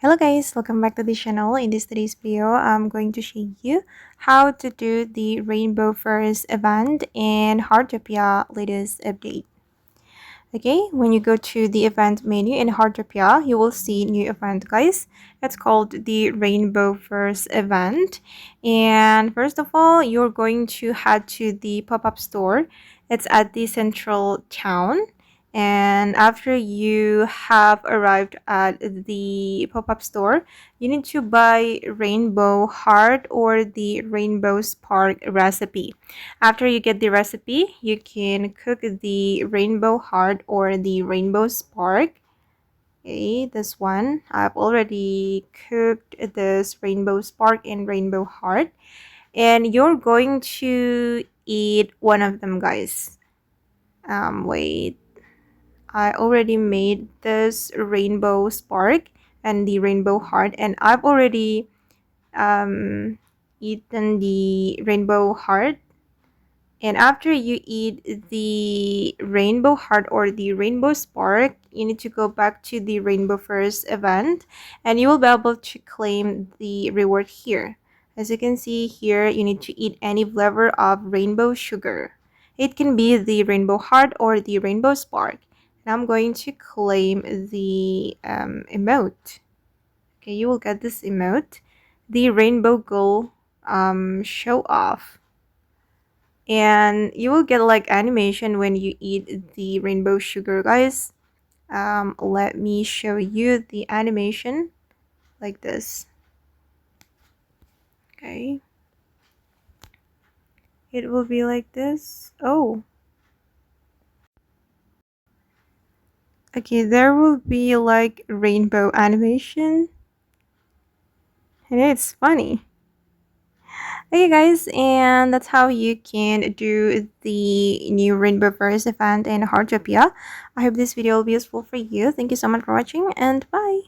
Hello guys, welcome back to the channel. In this today's video, I'm going to show you how to do the Rainbow First event in Heartopia latest update. Okay, when you go to the event menu in Heartopia, you will see new event, guys. It's called the Rainbow First event. And first of all, you're going to head to the pop-up store. It's at the central town. And after you have arrived at the pop-up store, you need to buy Rainbow Heart or the Rainbow Spark recipe. After you get the recipe, you can cook the Rainbow Heart or the Rainbow Spark. Okay, this one. I've already cooked this Rainbow Spark and Rainbow Heart. And you're going to eat one of them, guys. Wait. I already made this rainbow spark and the rainbow heart, and I've already eaten the rainbow heart. And after you eat the rainbow heart or the rainbow spark, you need to go back to the Rainbow First event and you will be able to claim the reward here. As you can see here, you need to eat any flavor of rainbow sugar. It can be the rainbow heart or the rainbow spark. And I'm going to claim the emote. Okay, you will get this emote, the rainbow goal show off. And you will get like animation when you eat the rainbow sugar, guys. Let me show you the animation like this. Okay, it will be like this. Oh, okay, there will be like rainbow animation and it's funny. Okay guys, and that's how you can do the new Rainbow First event in Heartopia. I hope this video will be useful for you. Thank you so much for watching and bye.